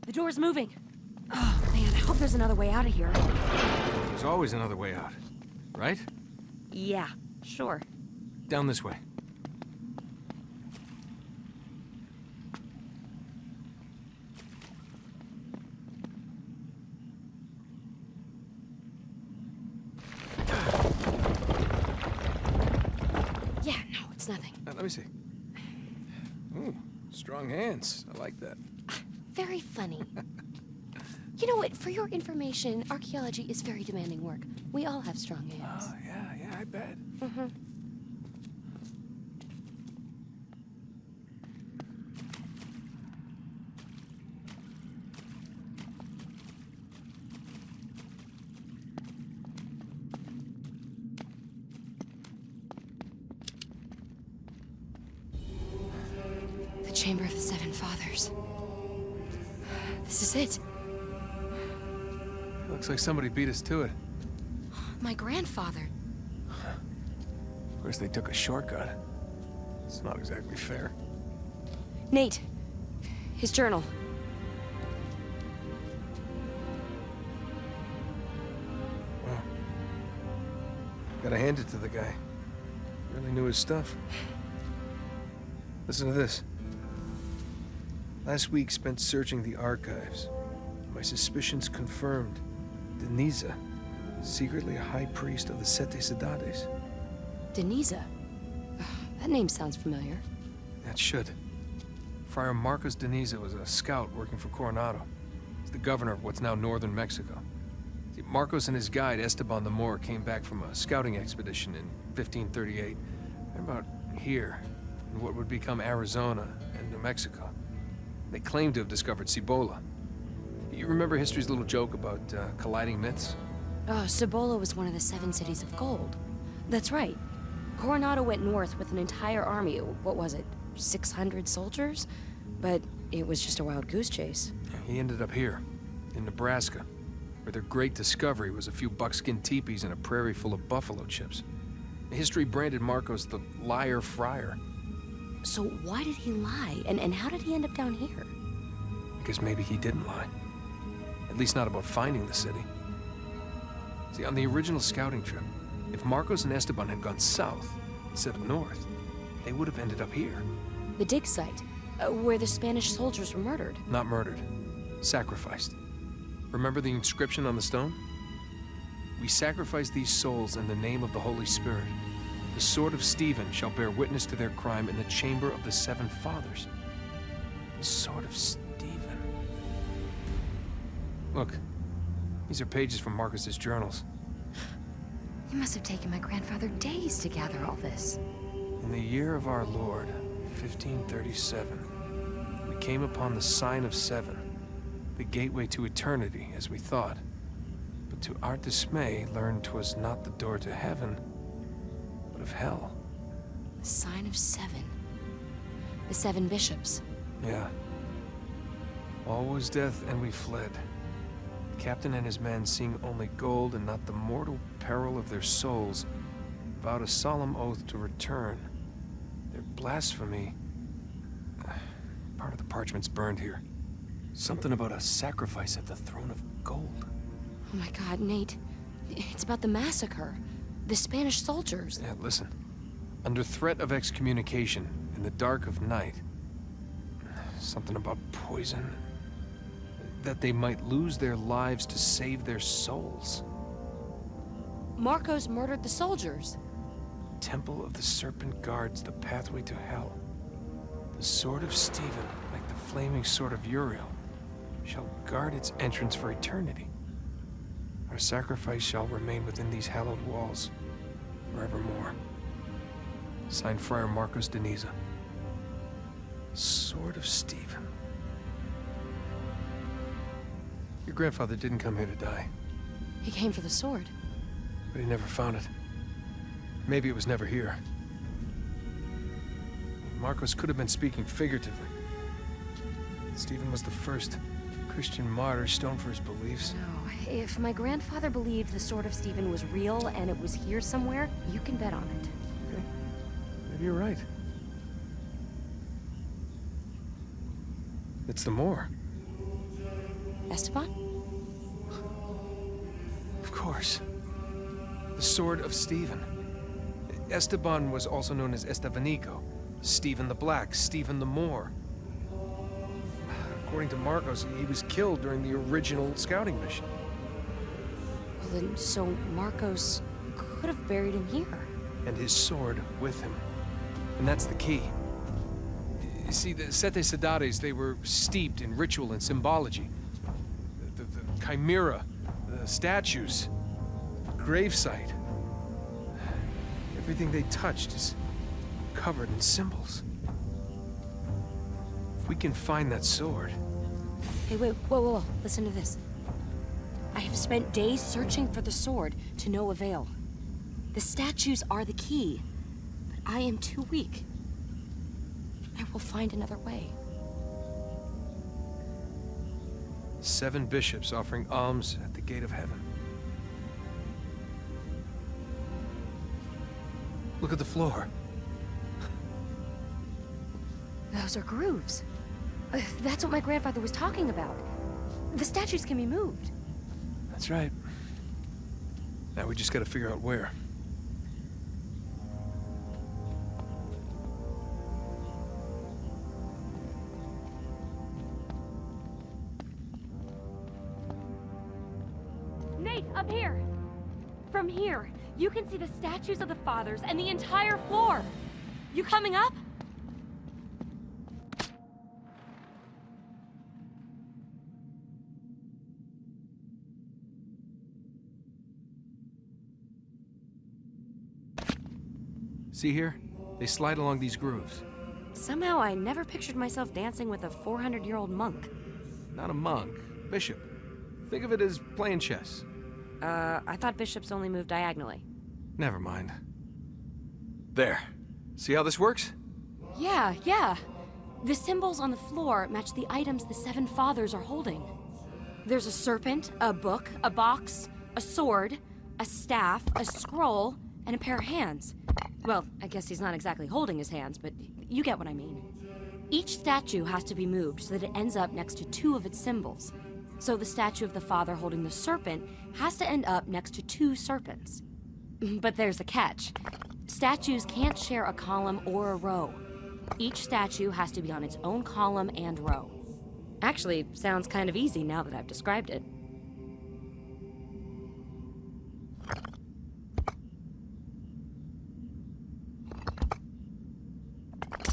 The door's moving. Oh, man, I hope there's another way out of here. There's always another way out, right? Yeah, sure. Down this way. Yeah, no, it's nothing. Let me see. Ooh, strong hands. I like that. Very funny. You know what? For your information, archaeology is very demanding work. We all have strong hands. Oh, yeah, I bet. Mm-hmm. The Chamber of the Seven Fathers. This is it. Looks like somebody beat us to it. My grandfather. Of course, they took a shortcut. It's not exactly fair. Nate. His journal. Wow. Gotta hand it to the guy. Really knew his stuff. Listen to this. Last week spent searching the archives. My suspicions confirmed. Deniza, secretly a high priest of the Sete Cidades. Deniza? That name sounds familiar. That should. Friar Marcos Deniza was a scout working for Coronado. He's the governor of what's now northern Mexico. See, Marcos and his guide Esteban the Moor came back from a scouting expedition in 1538. They're about here, in what would become Arizona and New Mexico. They claimed to have discovered Cibola. You remember history's little joke about colliding myths? Oh, Cibola was one of the 7 cities of gold. That's right. Coronado went north with an entire army. What was it? 600 soldiers? But it was just a wild goose chase. He ended up here, in Nebraska, where their great discovery was a few buckskin teepees and a prairie full of buffalo chips. History branded Marcos the liar friar. So why did he lie? And how did he end up down here? Because maybe he didn't lie. At least not about finding the city. See, on the original scouting trip, if Marcos and Esteban had gone south instead of north, they would have ended up here. The dig site, where the Spanish soldiers were murdered. Not murdered. Sacrificed. Remember the inscription on the stone? We sacrifice these souls in the name of the Holy Spirit. The sword of Stephen shall bear witness to their crime in the chamber of the 7 fathers. The sword of Stephen. Look, these are pages from Marcus's journals. It must have taken my grandfather days to gather all this. In the year of our Lord, 1537, we came upon the sign of 7, the gateway to eternity, as we thought. But to our dismay, learned 'twas not the door to heaven, but of hell. The sign of 7. The 7 bishops. Yeah. All was death, and we fled. The captain and his men, seeing only gold and not the mortal peril of their souls, vowed a solemn oath to return. Their blasphemy... Part of the parchment's burned here. Something about a sacrifice at the throne of gold. Oh my God, Nate. It's about the massacre. The Spanish soldiers. Yeah, listen. Under threat of excommunication, in the dark of night... Something about poison... That they might lose their lives to save their souls. Marcos murdered the soldiers. Temple of the Serpent guards the pathway to hell. The sword of Stephen, like the flaming sword of Uriel, shall guard its entrance for eternity. Our sacrifice shall remain within these hallowed walls, forevermore. Signed Friar Marcos Deniza. Sword of Stephen. Your grandfather didn't come here to die. He came for the sword. But he never found it. Maybe it was never here. Marcos could have been speaking figuratively. Stephen was the first Christian martyr stoned for his beliefs. No, if my grandfather believed the sword of Stephen was real and it was here somewhere, you can bet on it. Okay. Maybe you're right. It's the Moor. Esteban? Of course. The Sword of Stephen. Esteban was also known as Estevanico. Stephen the Black, Stephen the Moor. According to Marcos, he was killed during the original scouting mission. Well, then, so Marcos could have buried him here. And his sword with him. And that's the key. You see, the Sete Ciudades, they were steeped in ritual and symbology. The chimera, the statues, the gravesite. Everything they touched is covered in symbols. If we can find that sword... Hey, wait, whoa. Listen to this. I have spent days searching for the sword to no avail. The statues are the key, but I am too weak. I will find another way. 7 bishops offering alms at the gate of heaven. Look at the floor. Those are grooves. That's what my grandfather was talking about. The statues can be moved. That's right. Now we just gotta figure out where. Nate, up here! From here, you can see the statues of the fathers and the entire floor. You coming up? See here? They slide along these grooves. Somehow I never pictured myself dancing with a 400-year-old monk. Not a monk. Bishop. Think of it as playing chess. I thought bishops only moved diagonally. Never mind. There. See how this works? Yeah. The symbols on the floor match the items the 7 fathers are holding. There's a serpent, a book, a box, a sword, a staff, a scroll, and a pair of hands. Well, I guess he's not exactly holding his hands, but you get what I mean. Each statue has to be moved so that it ends up next to 2 of its symbols. So the statue of the father holding the serpent has to end up next to 2 serpents. But there's a catch. Statues can't share a column or a row. Each statue has to be on its own column and row. Actually, sounds kind of easy now that I've described it.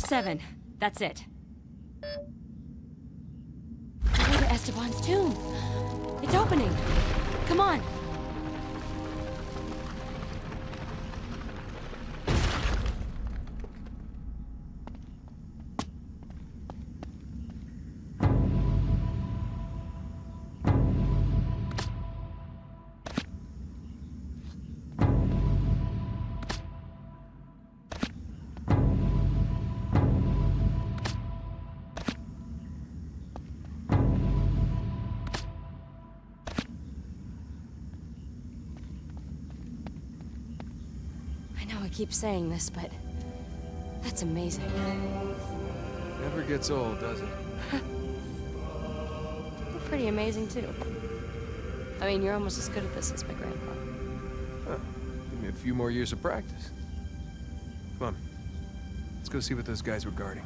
Seven. That's it. Way to Esteban's tomb. It's opening. Come on. I keep saying this, but that's amazing. Never gets old, does it? You're pretty amazing, too. I mean, you're almost as good at this as my grandpa. Huh. Give me a few more years of practice. Come on. Let's go see what those guys were guarding.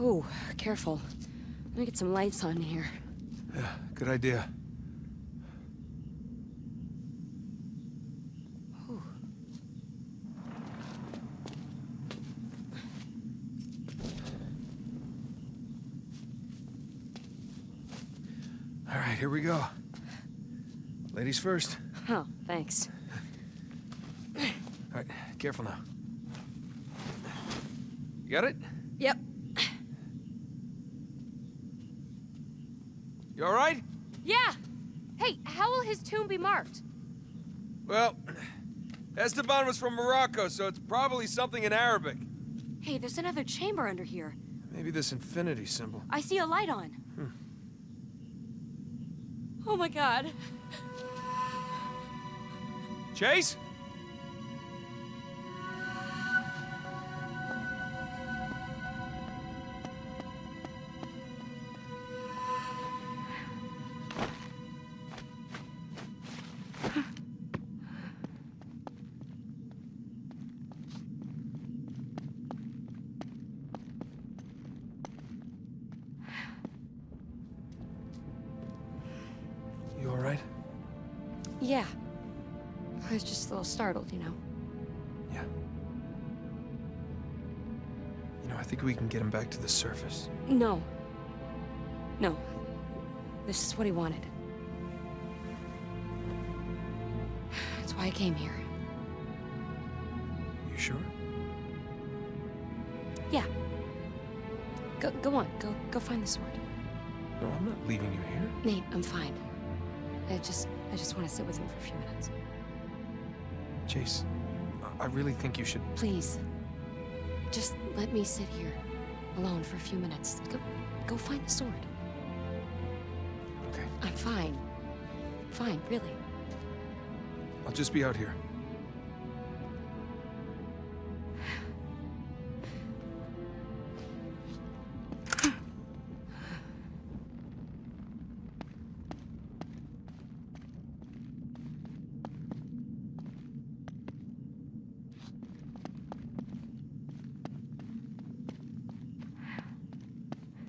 Ooh, careful. Let me get some lights on here. Yeah, good idea. Ooh. All right, here we go. Ladies first. Oh, thanks. All right, careful now. You got it? Yep. You all right? Yeah! Hey, how will his tomb be marked? Well, Esteban was from Morocco, so it's probably something in Arabic. Hey, there's another chamber under here. Maybe this infinity symbol. I see a light on. Oh my god. Chase? You all right? Yeah. I was just a little startled, you know. Yeah. You know, I think we can get him back to the surface. No. No. This is what he wanted. That's why I came here. You sure? Yeah. Go on. Go find the sword. No, I'm not leaving you here. Nate, I'm fine. I just want to sit with him for a few minutes. Chase, I really think you should... Please. Just let me sit here, alone for a few minutes. Go find the sword. Okay. I'm fine. Fine, really. I'll just be out here.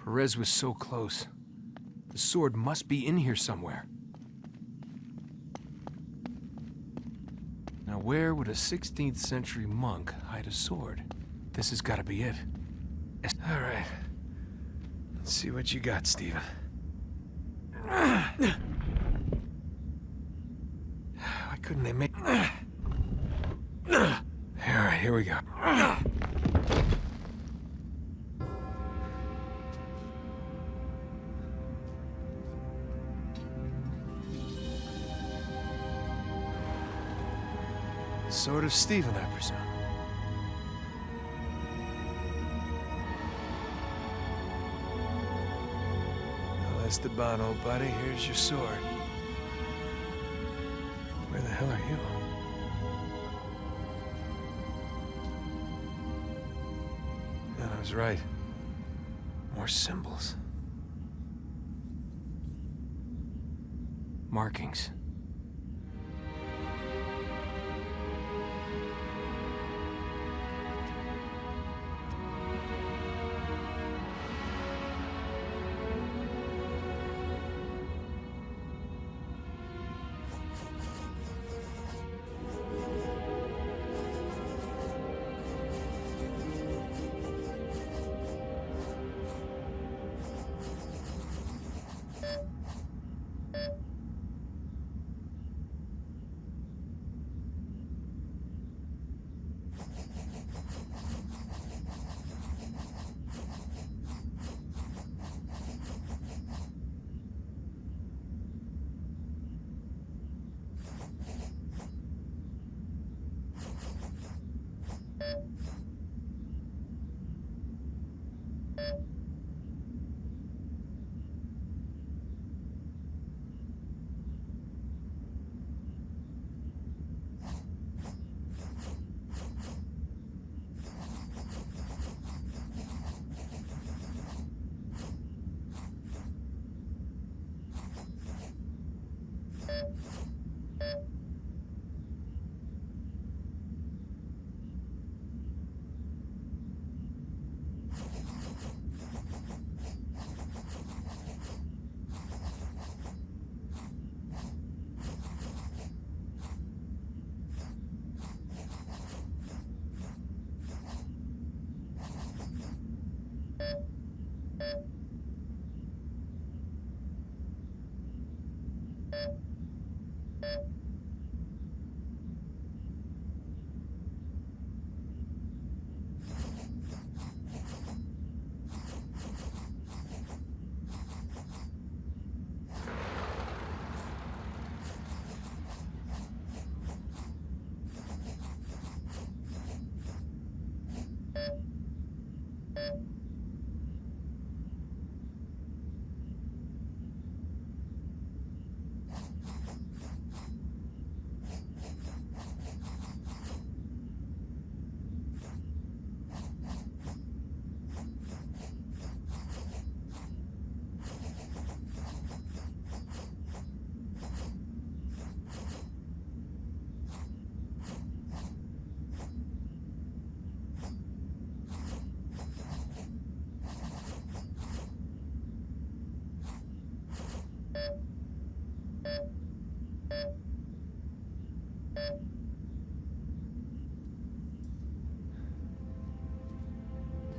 Perez was so close. The sword must be in here somewhere. Now, where would a 16th century monk hide a sword? This has got to be it. All right. Let's see what you got, Stephen. Why couldn't they make... All right, here we go. Sword of Stephen, I presume. Well, Esteban, old buddy, here's your sword. Where the hell are you? Man, I was right. More symbols. Markings.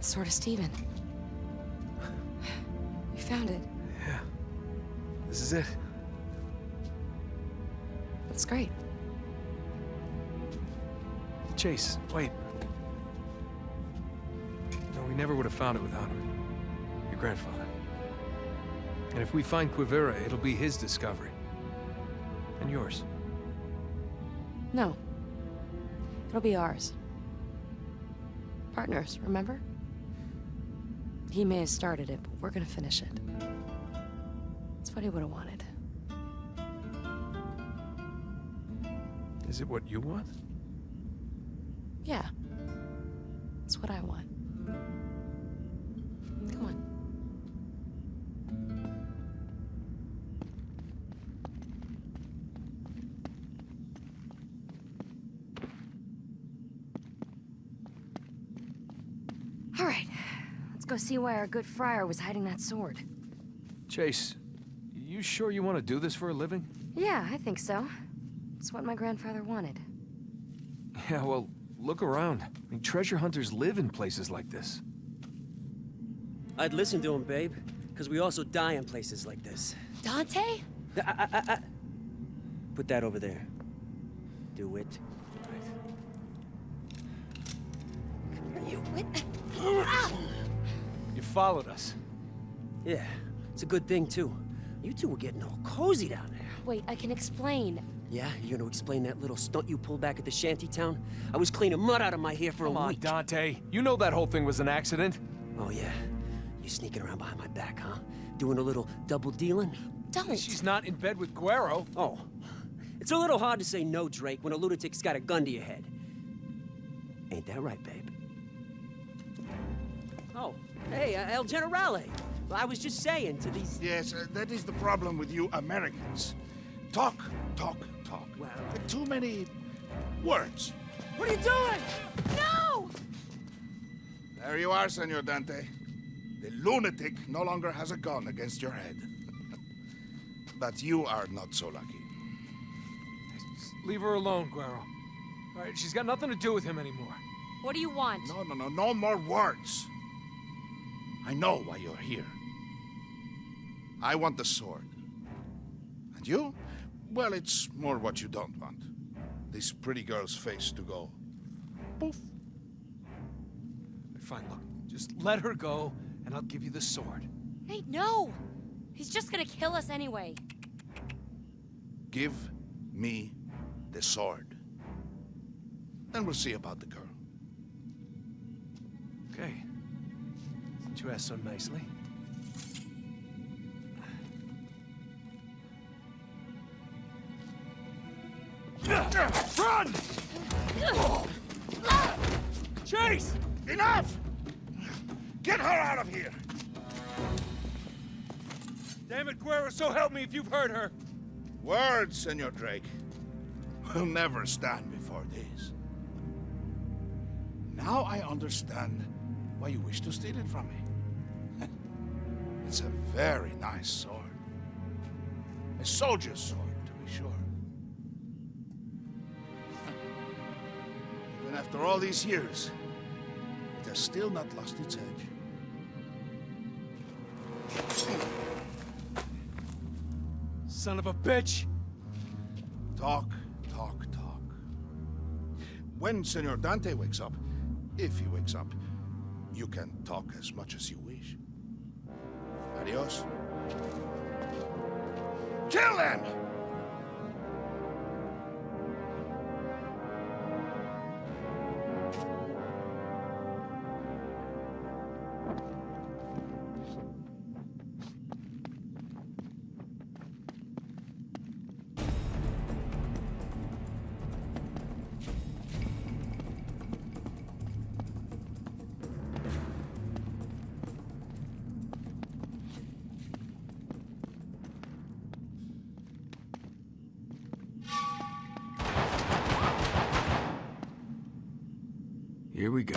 Sword of Steven. We found it. Yeah. This is it. That's great. Chase, wait. No, we never would have found it without him. Your grandfather. And if we find Quivira, it'll be his discovery. And yours. No. It'll be ours. Partners, remember? He may have started it, but we're gonna finish it. It's what he would have wanted. Is it what you want? Yeah. It's what I want. Come on. All right. Let's go see why our good friar was hiding that sword. Chase, you sure you want to do this for a living? Yeah, I think so. It's what my grandfather wanted. Yeah, well, look around. I mean, treasure hunters live in places like this. I'd listen to him, babe, because we also die in places like this. Dante? Put that over there. Do it. You what? You followed us. Yeah, it's a good thing, too. You two were getting all cozy down there. Wait, I can explain. Yeah, you gonna explain that little stunt you pulled back at the shanty town? I was cleaning mud out of my hair for Come a on, week. Dante. You know that whole thing was an accident. Oh, yeah? You sneaking around behind my back, huh? Doing a little double dealing? Don't. She's not in bed with Guerrero. Oh. It's a little hard to say no, Drake, when a lunatic's got a gun to your head. Ain't that right, babe? Oh, hey, El Generale. I was just saying to these... Yes, that is the problem with you Americans. Talk, talk, talk. Wow. Too many words. What are you doing? No! There you are, Senor Dante. The lunatic no longer has a gun against your head. But you are not so lucky. Just leave her alone, Guerrero. All right, she's got nothing to do with him anymore. What do you want? No more words. I know why you're here. I want the sword. And you? Well, it's more what you don't want. This pretty girl's face to go poof. Fine, look, just let her go, and I'll give you the sword. Nate, no! He's just gonna kill us anyway. Give me the sword. Then we'll see about the girl. Okay. Since you asked so nicely. Run! Chase! Enough! Get her out of here! Damn it, Guerrero, so help me if you've heard her. Words, Senor Drake, will never stand before this. Now I understand why you wish to steal it from me. It's a very nice sword. A soldier's sword, to be sure. Even after all these years, it has still not lost its edge. Son of a bitch! Talk, talk, talk. When Senor Dante wakes up, if he wakes up, you can talk as much as you wish. Adios. Kill them! Here we go.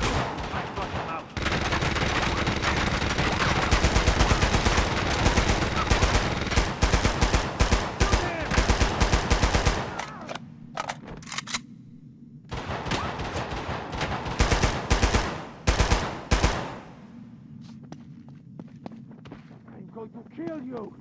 going to kill you!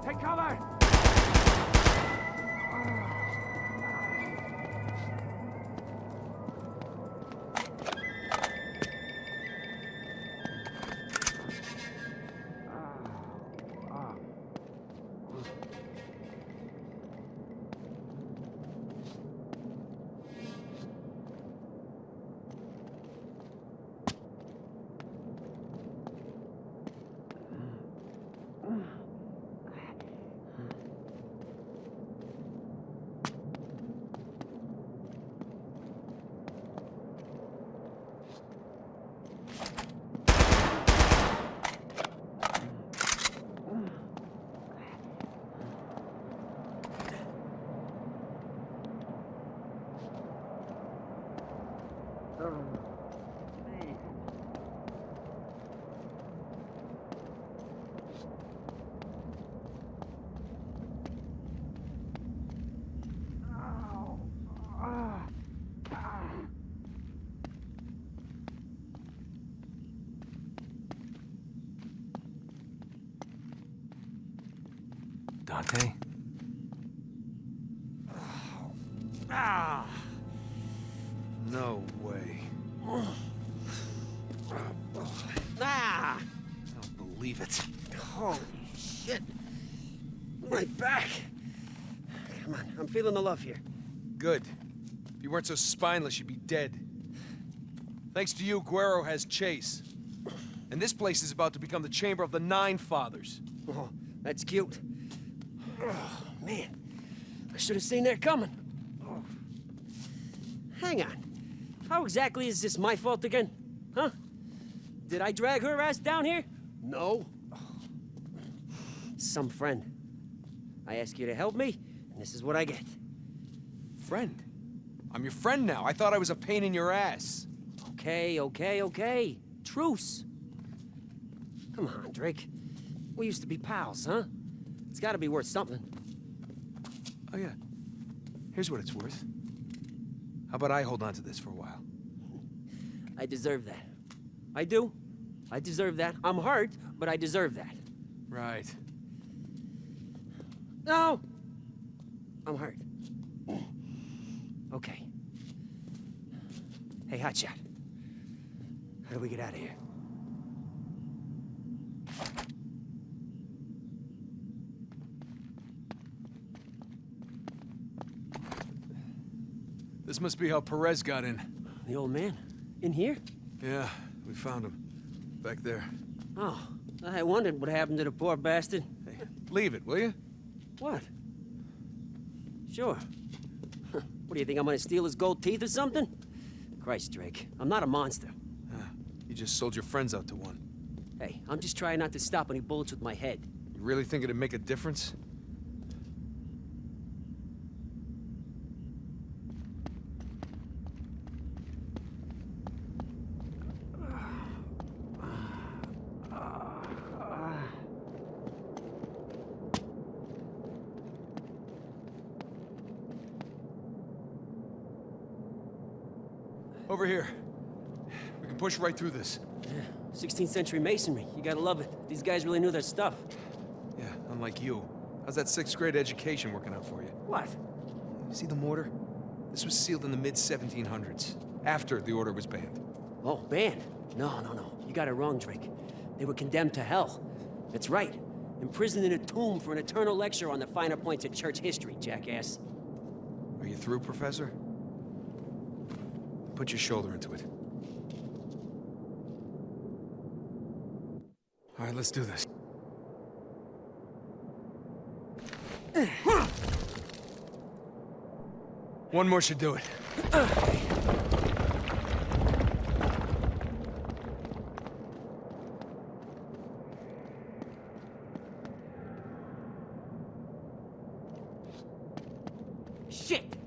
Take cover! Dante? No way. Ah! I don't believe it. Holy shit. My back. Come on, I'm feeling the love here. Good. If you weren't so spineless, you'd be dead. Thanks to you, Guerrero has Chase. And this place is about to become the chamber of the Nine Fathers. Oh, that's cute. Oh, man. I should have seen that coming. Oh. Hang on. How exactly is this my fault again? Huh? Did I drag her ass down here? No. Some friend. I ask you to help me, and this is what I get. Friend? I'm your friend now. I thought I was a pain in your ass. Okay. Truce. Come on, Drake. We used to be pals, huh? It's gotta be worth something. Oh, yeah. Here's what it's worth. How about I hold on to this for a while? I deserve that. I do. I deserve that. I'm hurt, but I deserve that. Right. No! I'm hurt. Okay. Hey, Hotshot. How do we get out of here? This must be how Perez got in. The old man? In here? Yeah, we found him. Back there. Oh, I wondered what happened to the poor bastard. Hey, leave it, will you? What? Sure. What do you think, I'm gonna steal his gold teeth or something? Christ, Drake, I'm not a monster. You just sold your friends out to one. Hey, I'm just trying not to stop any bullets with my head. You really think it'd make a difference? Over here. We can push right through this. Yeah, 16th century masonry. You gotta love it. These guys really knew their stuff. Yeah, unlike you. How's that 6th grade education working out for you? What? See the mortar? This was sealed in the mid-1700s, after the order was banned. Oh, banned? No. You got it wrong, Drake. They were condemned to hell. That's right. Imprisoned in a tomb for an eternal lecture on the finer points of church history, jackass. Are you through, Professor? Put your shoulder into it. All right, let's do this. One more should do it. Shit!